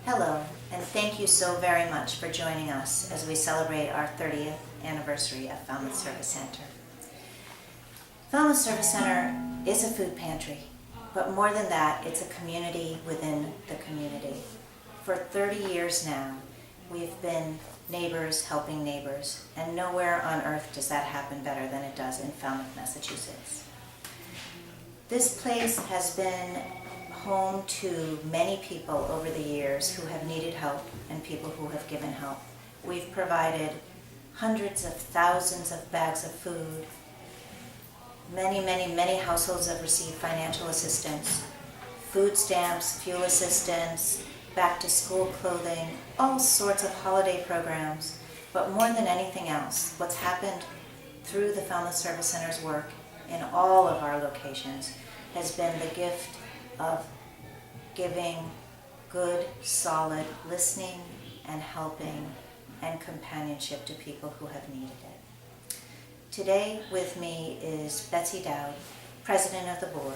Hello, and thank you so very much for joining us as we celebrate our 30th anniversary of Falmouth Service Center. Falmouth Service Center is a food pantry, but more than that, it's a community within the community. For 30 years now, we've been neighbors helping neighbors, and nowhere on earth does that happen better than it does in Falmouth, Massachusetts. This place has been home to many people over the years who have needed help and people who have given help. We've provided hundreds of thousands of bags of food. Many households have received financial assistance, food stamps, fuel assistance, back to school clothing, all sorts of holiday programs. But more than anything else, what's happened through the Falmouth Service Center's work in all of our locations has been the gift of giving good, solid listening and helping and companionship to people who have needed it. Today with me is Betsy Dowd, President of the Board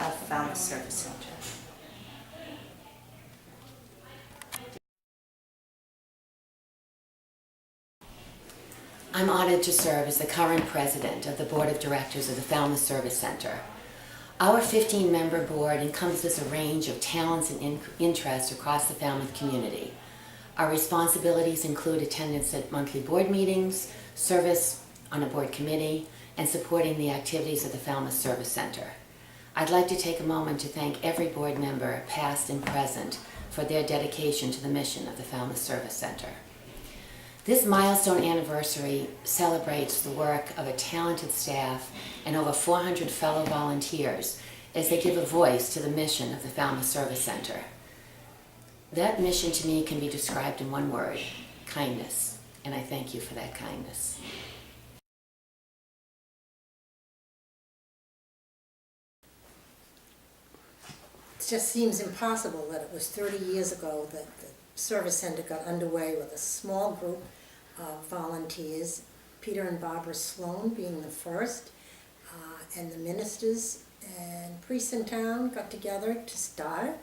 of Falmouth Service Center. I'm honored to serve as the current president of the Board of Directors of the Falmouth Service Center. Our 15-member board encompasses a range of talents and interests across the Falmouth community. Our responsibilities include attendance at monthly board meetings, service on a board committee, and supporting the activities of the Falmouth Service Center. I'd like to take a moment to thank every board member, past and present, for their dedication to the mission of the Falmouth Service Center. This milestone anniversary celebrates the work of a talented staff and over 400 fellow volunteers as they give a voice to the mission of the Falmouth Service Center. That mission to me can be described in one word: kindness, and I thank you for that kindness. It just seems impossible that it was 30 years ago that the Service Center got underway with a small group of volunteers, Peter and Barbara Sloan being the first, and the ministers and priests in town got together to start,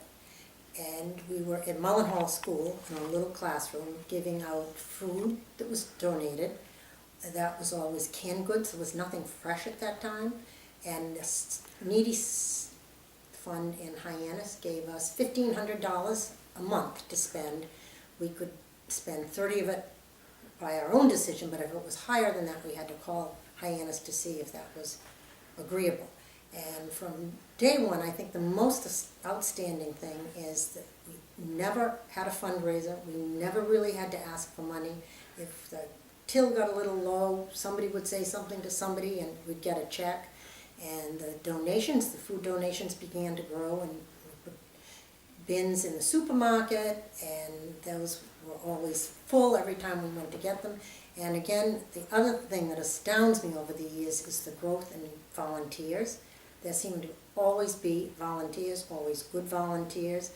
and we were at Mullenhall School in a little classroom giving out food that was donated. That was always canned goods, there was nothing fresh at that time, and the needy fund in Hyannis gave us $1,500 a month to spend. We could spend 30 of it by our own decision, but if it was higher than that, we had to call Hyannis to see if that was agreeable. And from day one, I think the most outstanding thing is that we never had a fundraiser. We never really had to ask for money. If the till got a little low, somebody would say something to somebody and we'd get a check. And the donations, the food donations began to grow, and we put bins in the supermarket, and those were always full every time we went to get them. And again, the other thing that astounds me over the years is the growth in volunteers. There seem to always be volunteers, always good volunteers.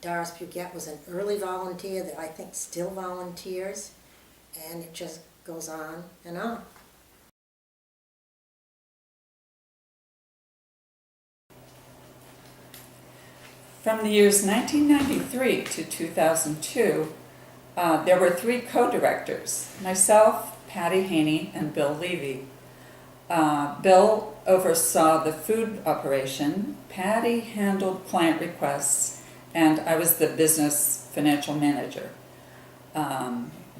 Doris Puget was an early volunteer that I think still volunteers, and it just goes on and on. From the years 1993 to 2002, there were 3 co-directors, myself, Patty Haney, and Bill Levy. Bill oversaw the food operation, Patty handled client requests, and I was the business financial manager.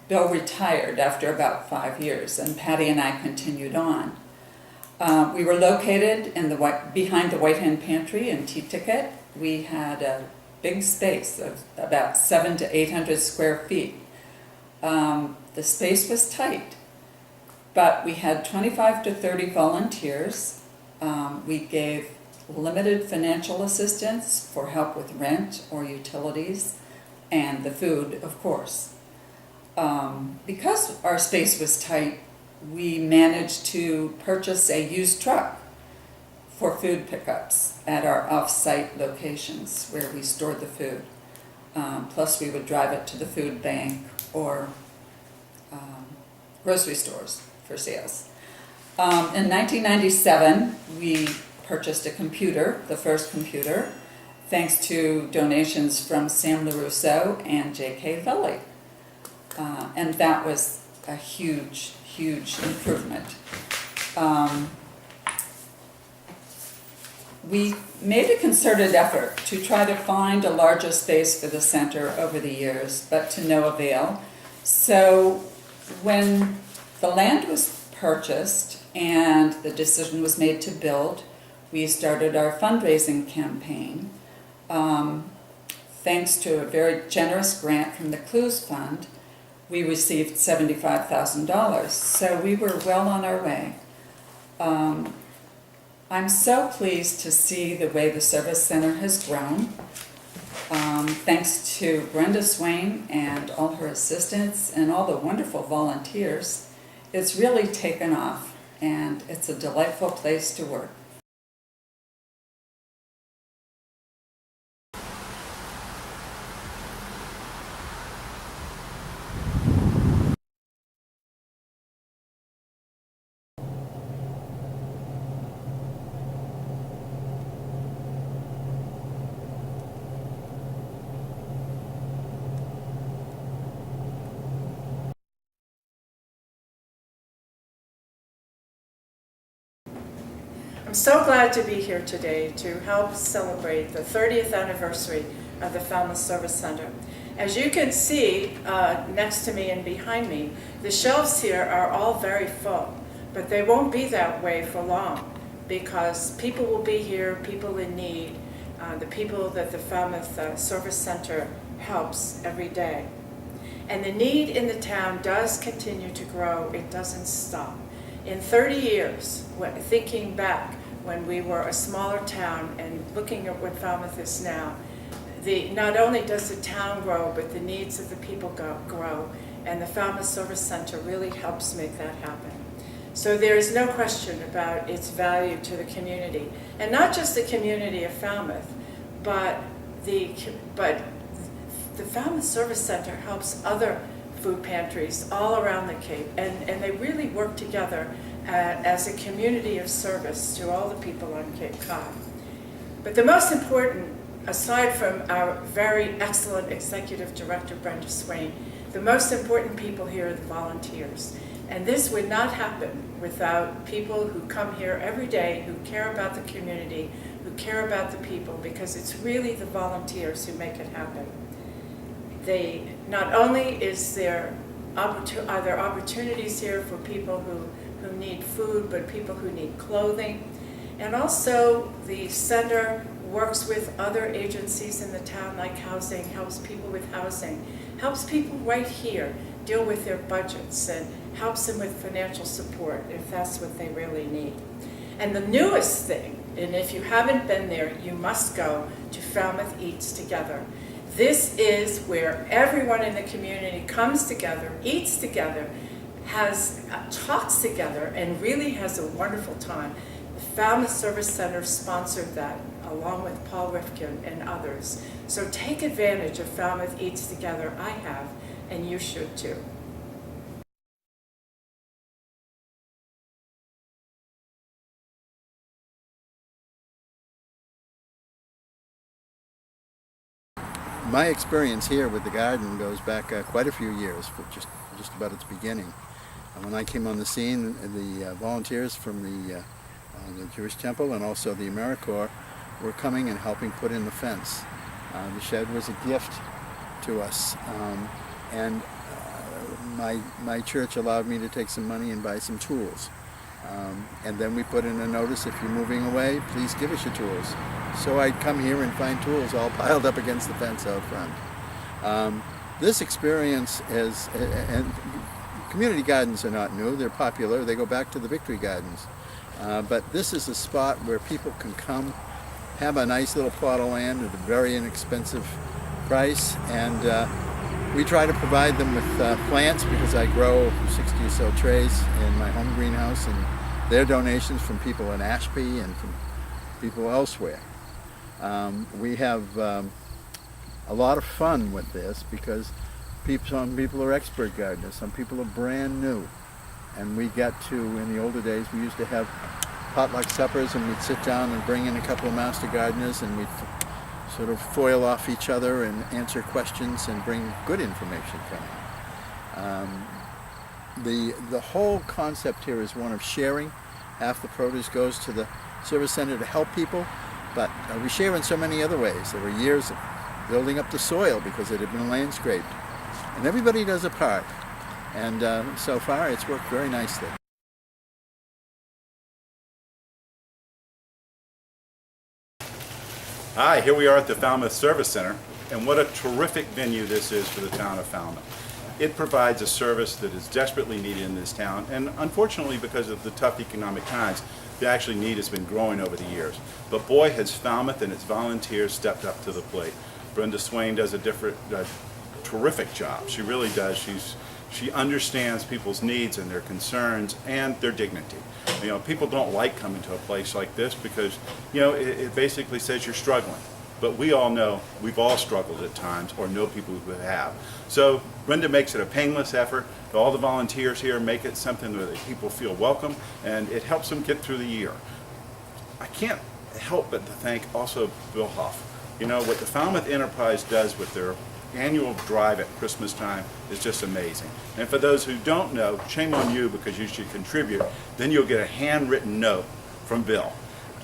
Bill retired after about 5 years, and Patty and I continued on. We were located in behind the White Hen Pantry in T-Ticket. We had a big space of about 700 to 800 square feet. The space was tight, but we had 25 to 30 volunteers. We gave limited financial assistance for help with rent or utilities, and the food, of course. Because our space was tight, we managed to purchase a used truck for food pickups at our off-site locations where we stored the food. Plus we would drive it to the food bank or grocery stores for sales. In 1997, we purchased a computer, the first computer, thanks to donations from Sam LaRusso and J.K. Lilly. And that was a huge, huge improvement. We made a concerted effort to try to find a larger space for the center over the years, but to no avail. So when the land was purchased and the decision was made to build, we started our fundraising campaign. Thanks to a very generous grant from the Clues Fund, we received $75,000, so we were well on our way. I'm so pleased to see the way the Service Center has grown. Thanks to Brenda Swain and all her assistants and all the wonderful volunteers, it's really taken off, and it's a delightful place to work. I'm so glad to be here today to help celebrate the 30th anniversary of the Falmouth Service Center. As you can see next to me and behind me, the shelves here are all very full, but they won't be that way for long because people will be here, people in need, the people that the Falmouth Service Center helps every day. And the need in the town does continue to grow, it doesn't stop. In 30 years, thinking back when we were a smaller town and looking at what Falmouth is now, not only does the town grow, but the needs of the people grow, and the Falmouth Service Center really helps make that happen. So there is no question about its value to the community, and not just the community of Falmouth, but the Falmouth Service Center helps other food pantries all around the Cape, and they really work together as a community of service to all the people on Cape Cod. But the most important, aside from our very excellent executive director, Brenda Swain, the most important people here are the volunteers. And this would not happen without people who come here every day, who care about the community, who care about the people, because it's really the volunteers who make it happen. Not only are there opportunities here for people who need food, but people who need clothing. And also the center works with other agencies in the town like housing, helps people with housing, helps people right here deal with their budgets, and helps them with financial support if that's what they really need. And the newest thing, and if you haven't been there, you must go to Falmouth Eats Together. This is where everyone in the community comes together, eats together, talks together, and really has a wonderful time. The Falmouth Service Center sponsored that, along with Paul Rifkin and others. So take advantage of Falmouth Eats Together. I have, and you should too. My experience here with the garden goes back quite a few years, for just about its beginning. When I came on the scene, the volunteers from the Jewish Temple and also the AmeriCorps were coming and helping put in the fence. The shed was a gift to us, and my church allowed me to take some money and buy some tools. And then we put in a notice, if you're moving away, please give us your tools. So I'd come here and find tools all piled up against the fence out front. This experience and community gardens are not new, they're popular, they go back to the Victory Gardens. But this is a spot where people can come, have a nice little plot of land at a very inexpensive price, and we try to provide them with plants because I grow 60 or so trays in my home greenhouse, and they're donations from people in Ashby and from people elsewhere. We have a lot of fun with this because some people are expert gardeners, some people are brand new, and we get to, in the older days, we used to have potluck suppers, and we'd sit down and bring in a couple of master gardeners, and we'd sort of foil off each other and answer questions and bring good information from it. The whole concept here is one of sharing. Half the produce goes to the service center to help people, but we share in so many other ways. There were years of building up the soil because it had been landscaped, and everybody does a part. And so far, it's worked very nicely. Hi, here we are at the Falmouth Service Center, and what a terrific venue this is for the town of Falmouth. It provides a service that is desperately needed in this town, and unfortunately, because of the tough economic times, the actual need has been growing over the years. But boy, has Falmouth and its volunteers stepped up to the plate. Brenda Swain does a terrific job. She really does. She understands people's needs and their concerns and their dignity. You know, people don't like coming to a place like this because, you know, it basically says you're struggling. But we all know we've all struggled at times or know people who have. So Brenda makes it a painless effort. All the volunteers here make it something where people feel welcome, and it helps them get through the year. I can't help but to thank also Bill Huff. You know, what the Falmouth Enterprise does with their annual drive at Christmas time is just amazing. And for those who don't know, shame on you because you should contribute. Then you'll get a handwritten note from Bill.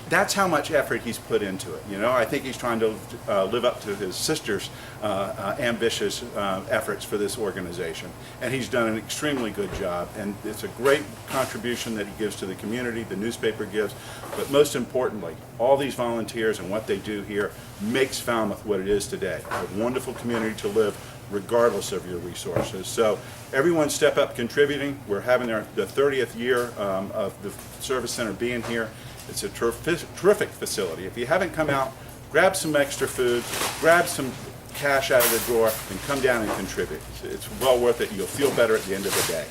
That's how much effort he's put into it. You know, I think he's trying to live up to his sister's ambitious efforts for this organization. And he's done an extremely good job. And it's a great contribution that he gives to the community, the newspaper gives. But most importantly, all these volunteers and what they do here makes Falmouth what it is today. A wonderful community to live regardless of your resources. So everyone step up contributing. We're having the 30th year of the Service Center being here. It's a terrific facility. If you haven't come out, grab some extra food, grab some cash out of the drawer, and come down and contribute. It's well worth it. You'll feel better at the end of the day.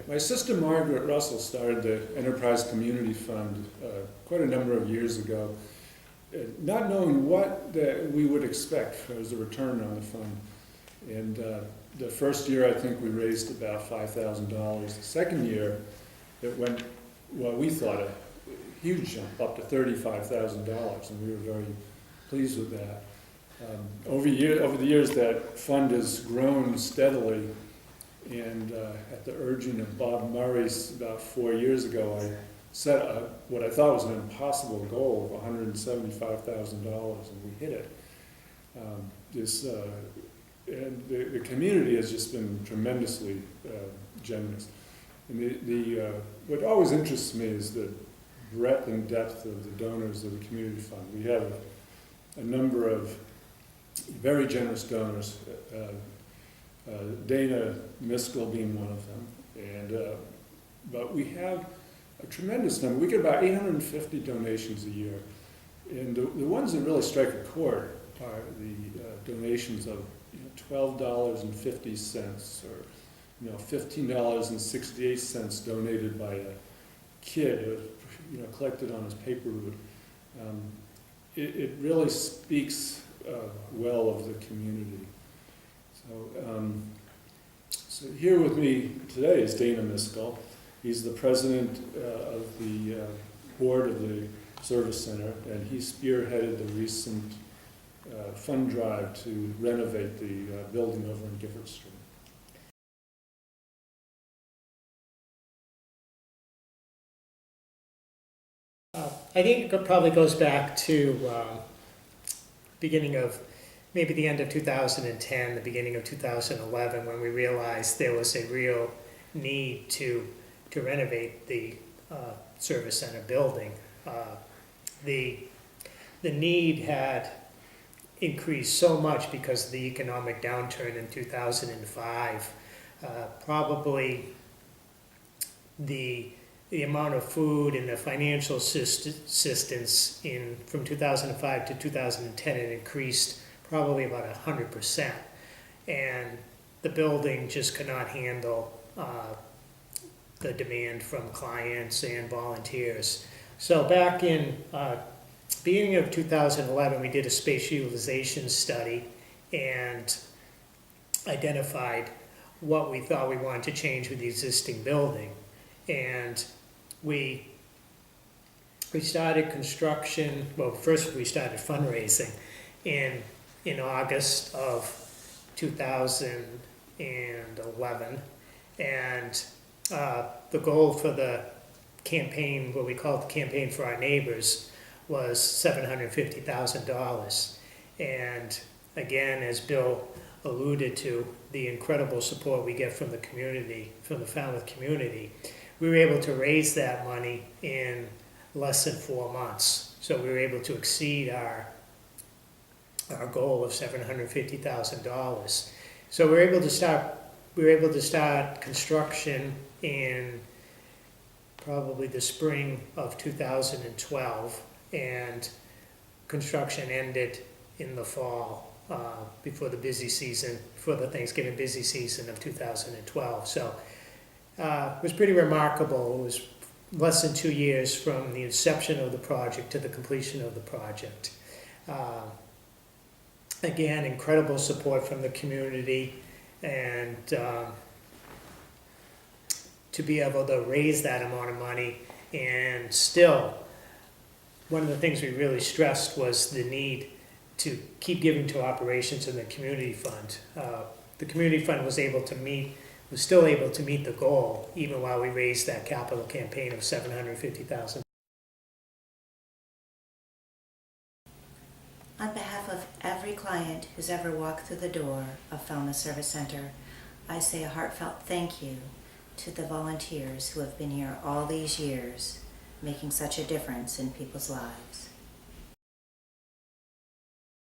My sister Margaret Russell started the Enterprise Community Fund quite a number of years ago, not knowing what we would expect as a return on the fund. And the first year, I think we raised about $5,000. The second year, it went, well, we thought a huge jump, up to $35,000, and we were very pleased with that. Over the years, that fund has grown steadily, and at the urging of Bob Murray's about 4 years ago, I set what I thought was an impossible goal of $175,000, and we hit it. And the community has just been tremendously generous. And what always interests me is the breadth and depth of the donors of the community fund. We have a number of very generous donors, Dana Miskell being one of them. But we have a tremendous number. We get about 850 donations a year. And the ones that really strike a chord are the donations of $12.50 or $15.68 donated by a kid, collected on his paper route. It really speaks well of the community. So here with me today is Dana Miskell. He's the president of the board of the Service Center, and he spearheaded the recent fund drive to renovate the building over in Gifford Street. I think it probably goes back to beginning of maybe the end of 2010, the beginning of 2011, when we realized there was a real need to renovate the Service Center building. The need had increased so much because of the economic downturn in 2005. Probably the amount of food and the financial assistance from 2005 to 2010 had increased probably about 100%. And the building just could not handle the demand from clients and volunteers. So back in beginning of 2011, we did a space utilization study and identified what we thought we wanted to change with the existing building. And we started construction, well, first we started fundraising in August of 2011. And the goal for the campaign, what we called the Campaign for Our Neighbors, was $750,000. And again, as Bill alluded to, the incredible support we get from the community, from the Falmouth community, we were able to raise that money in less than 4 months. So we were able to exceed our goal of $750,000. So we were able to start construction in probably the spring of 2012, and construction ended in the fall, before the Thanksgiving busy season of 2012. So it was pretty remarkable. It was less than 2 years from the inception of the project to the completion of the project. Again, incredible support from the community, and to be able to raise that amount of money. And still, one of the things we really stressed was the need to keep giving to operations in the community fund. The community fund was still able to meet the goal even while we raised that capital campaign of $750,000. On behalf of every client who's ever walked through the door of Falmouth Service Center, I say a heartfelt thank you to the volunteers who have been here all these years, making such a difference in people's lives.